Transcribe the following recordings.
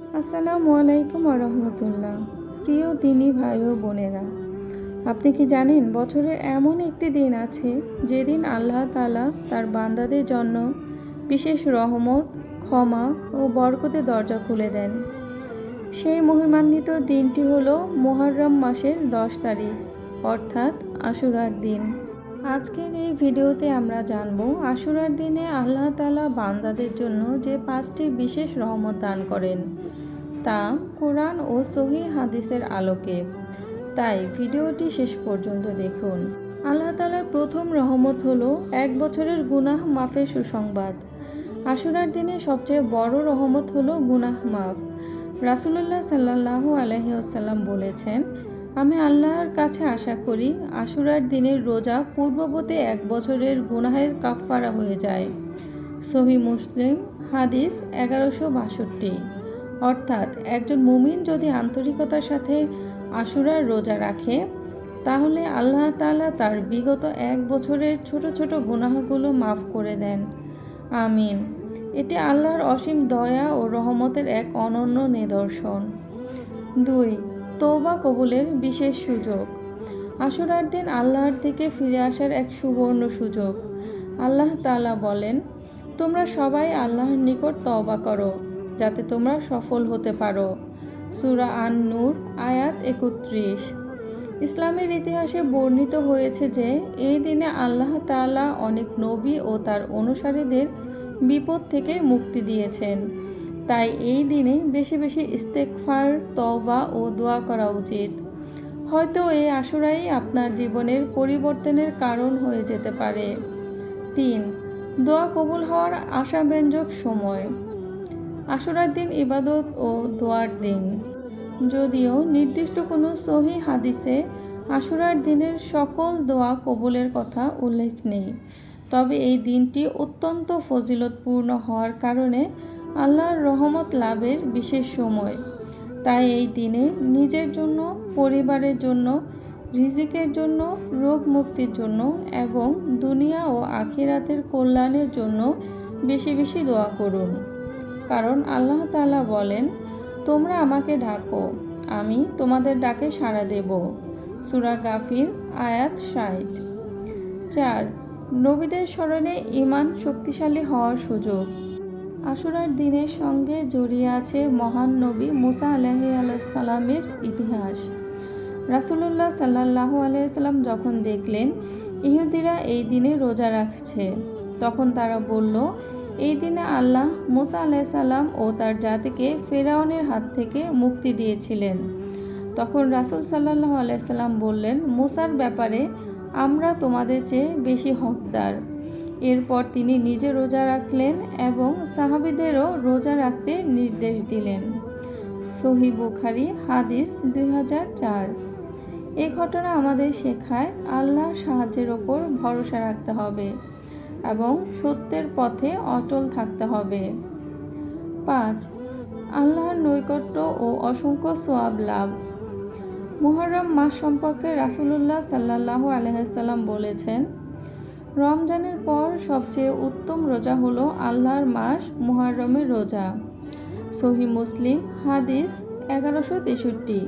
আসসালামু আলাইকুম রহমতুল্লাহ। প্রিয় দিনী ভাই ও বোনেরা, আপনি কি জানেন বছরের এমন একটি দিন আছে যেদিন আল্লাহ তাআলা তার বান্দাদের জন্য বিশেষ রহমত, ক্ষমা ও বরকতের দরজা খুলে দেন। সেই মহিমান্বিত দিনটি হলো মুহররম মাসের 10 তারিখ, অর্থাৎ আশুরার দিন। আজকের এই ভিডিওতে আমরা জানব আশুরার দিনে আল্লাহ তাআলা বান্দাদের জন্য যে 5টি বিশেষ রহমত দান করেন, তা কোরআন ও সহিহ হাদিসের আলোকে। তাই ভিডিওটি শেষ পর্যন্ত দেখুন। আল্লাহ তাআলার প্রথম রহমত হলো 1 বছরের গুনাহ মাফের সুসংবাদ। আশুরার দিনে সবচেয়ে বড় রহমত হলো গুনাহ মাফ। রাসূলুল্লাহ সাল্লাল্লাহু আলাইহি ওয়াসাল্লাম বলেছেন, আমি আল্লাহর কাছে আশা করি আশুরার দিনের রোজা পূর্ববর্তী 1 বছরের গুনাহের কাফফারা হয়ে যায়। সহিহ মুসলিম হাদিস 1162। অর্থাৎ একজন মুমিন যদি আন্তরিকতার সাথে আশুরার রোজা রাখে, তাহলে আল্লাহ তাআলা তার বিগত 1 বছরের ছোট ছোট গুনাহগুলো মাফ করে দেন। আমিন। এটি আল্লাহর অসীম দয়া ও রহমতের এক অনন্য নিদর্শন। 2. তওবা কবুলের বিশেষ সুযোগ। আশুরার দিন আল্লাহর দিকে ফিরে আসার এক সুবর্ণ সুযোগ। আল্লাহ তাআলা বলেন, তোমরা সবাই আল্লাহর নিকট তওবা করো যাতে তোমরা সফল হতে পারো। সূরা আন-নূর আয়াত 31। ইসলামের ইতিহাসে বর্ণিত হয়েছে যে এই দিনে আল্লাহ তাআলা অনেক নবী ও তার অনুসারীদের বিপদ থেকে মুক্তি দিয়েছেন। তাই এই দিনে বেশি বেশি ইস্তেগফার, তওবা ও দোয়া করা উচিত। হয়তো এই আশুরাই আপনার জীবনের পরিবর্তনের কারণ হয়ে যেতে পারে। 3. দোয়া কবুল হওয়ার আশাব্যঞ্জক সময়। আশুরার দিন ইবাদত ও দোয়ার দিন। যদিও নির্দিষ্ট কোনো সহিহ হাদিসে আশুরার দিনের সকল দোয়া কবুলের কথা উল্লেখ নেই, তবে এই দিনটি অত্যন্ত ফজিলতপূর্ণ হওয়ার কারণে আল্লাহর রহমত লাভের বিশেষ সময়। তাই এই দিনে নিজের জন্য, পরিবারের জন্য, রিজিকের জন্য, রোগ মুক্তির জন্য এবং দুনিয়া ও আখিরাতের কল্যাণের জন্য বেশি বেশি দোয়া করুন। কারণ আল্লাহ তাআলা বলেন, তোমরা আমাকে ডাকো, আমি তোমাদের ডাকে সাড়া দেব। সূরা গাফির আয়াত 60। 4. নবীদের স্মরণে ঈমান শক্তিশালী হওয়ার সুযোগ। আশুরার দিনের সঙ্গে জড়িয়ে আছে মহান নবী মুসা আলাইহিস সালামের ইতিহাস। রাসূলুল্লাহ সাল্লাল্লাহু আলাইহি সাল্লাম যখন দেখলেন ইহুদিরা এই দিনে রোজা রাখছে, তখন তারা বলল, এই দিনে আল্লাহ মুসা আলাইহিস সালাম ও তার জাতিকে ফেরাউনের হাত থেকে মুক্তি দিয়েছিলেন। তখন রাসূল সাল্লাল্লাহু আলাইহি সাল্লাম বললেন, মুসার ব্যাপারে আমরা তোমাদের চেয়ে বেশি হকদার। এরপর তিনি নিজে রোজা রাখলেন এবং সাহাবীদেরও রোজা রাখতে নির্দেশ দিলেন। সহিহ বুখারী হাদিস 2004। এই ঘটনা আমাদের শেখায় আল্লাহর সাহায্যের ওপর ভরসা রাখতে হবে এবং সত্যের পথে অটল থাকতে হবে। 5. আল্লাহর নৈকট্য ও অসংখ্য সওয়াব লাভ। মুহররম মাস সম্পর্কে রাসূলুল্লাহ সাল্লাল্লাহু আলাইহি সাল্লাম বলেছেন, রমজানের পর সবচেয়ে উত্তম রোজা হলো আল্লাহর মাস মুহররমের রোজা। সহিহ মুসলিম হাদিস 1163।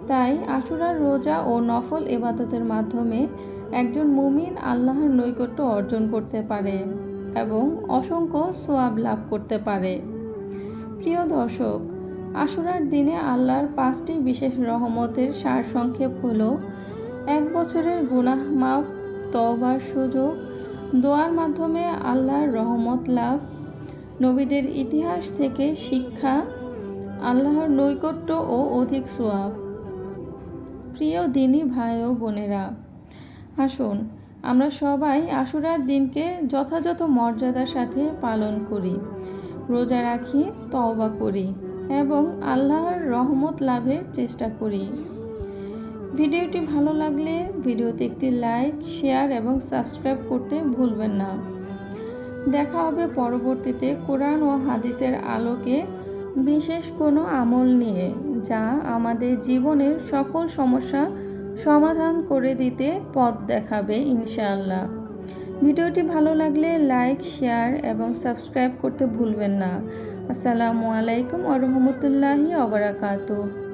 তাই আশুরার রোজা ও নফল ইবাদতের মাধ্যমে একজন মুমিন আল্লাহর নৈকট্য অর্জন করতে পারে এবং অসংখ্য সওয়াব লাভ করতে পারে। প্রিয় দর্শক, আশুরার দিনে আল্লাহর 5টি বিশেষ রহমতের সারসংক্ষেপ হলো 1 বছরের গুনাহ মাফ, তওবার সুযোগ, দোয়ার মাধ্যমে আল্লাহর রহমত লাভ, নবীদের ইতিহাস থেকে শিক্ষা, আল্লাহর নৈকট্য ও অধিক সওয়াব। প্রিয় দিনী ভাই ও বোনেরা, আসুন আমরা সবাই আশুরার দিনকে যথাযথ মর্যাদার সাথে পালন করি, রোজা রাখি, তওবা করি এবং আল্লাহর রহমত লাভের চেষ্টা করি। ভিডিওটি ভালো লাগলে ভিডিওতে একটি লাইক, শেয়ার এবং সাবস্ক্রাইব করতে ভুলবেন না। দেখা হবে পরবর্তীতে কোরআন ও হাদিসের আলোকে বিশেষ কোনো আমল নিয়ে, যা আমাদের জীবনের সকল সমস্যা সমাধান করে দিতে পথ দেখাবে ইনশাআল্লাহ। ভিডিওটি ভালো লাগলে লাইক, শেয়ার এবং সাবস্ক্রাইব করতে ভুলবেন না। আসসালামু আলাইকুম ওয়া রাহমাতুল্লাহি ওয়া বারাকাতুহু।